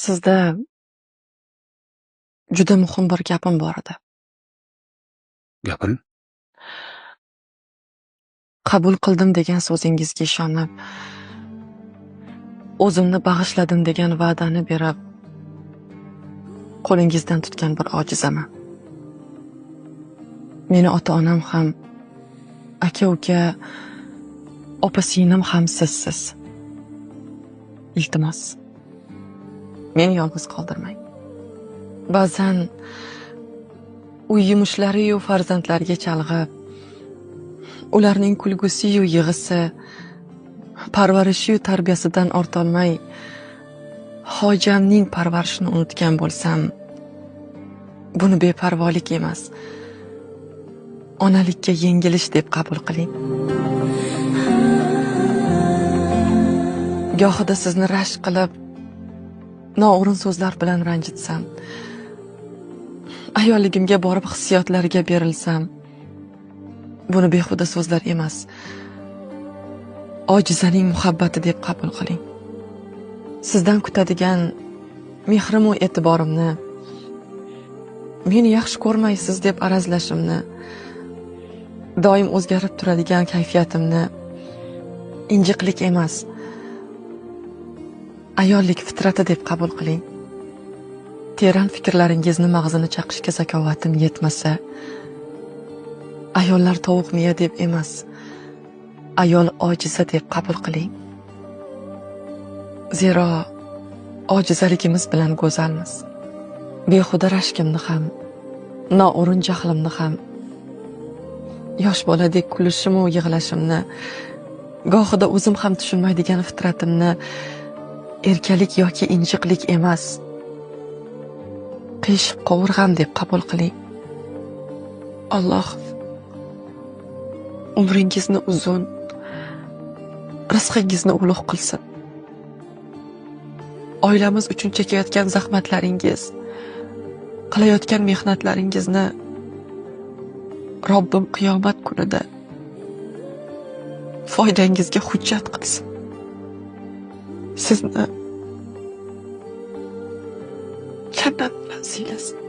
Sizda juda muhim bir gapim bor edi. Gapiring. Qabul qildim degan so'zingizga ishonib, o'zimni bag'ishladim degan va'dani berib, qo'lingizdan tutgan bir ojizaman. Meni ota-onam ham, aka-uka, opa-singlim ham sizsiz. Iltimos, meni yolg'iz qoldirmang. Ba'zan uy yumushlari-yu farzandlarga chalg'ib, ularning kulgusi-yu yig'isi, parvarishi-yu tarbiyasidan ortolmay, hojamning parvarishini unutgan bo'lsam, buni beparvolik emas, onalikka yengilish deb qabul qiling. Gohida sizni rashk qilib, noo'rin so'zlar bilan ranjitsam, ayolligimga borib hissiyotlarga berilsam, buni behuda so'zlar emas, ojizaning muhabbati deb qabul qiling. Sizdan kutadigan mehrim va e'tiborimni, meni yaxshi ko'rmaysiz deb arazlashimni, doim o'zgarib turadigan kayfiyatimni injiqlik emas, ayollik fitrati deb qabul qiling. Teran fikrlaringizni mag'zini chaqishga zakovatim yetmasa, ayollar tovuq miya deb emas, ayol ojiza deb qabul qiling. Zero ojizaligimiz bilan go'zalmiz. Behuda rashkimni ham, noo'rin jahlimni ham, yosh boladek kulishim va yig'lashimni, gohida o'zim ham tushunmaydigan fitratimni erkalik yoki injiqlik emas, qiyshiq qovurg'am deb qabul qiling. Alloh umringizni uzun, rizqingizni ulug' qilsin. Oilamiz uchun chekayotgan zahmatlaringiz, qilayotgan mehnatlaringizni Robbim qiyomat kunida foydangizga hujjat qilsin. Sizni jannat bilan siylasin.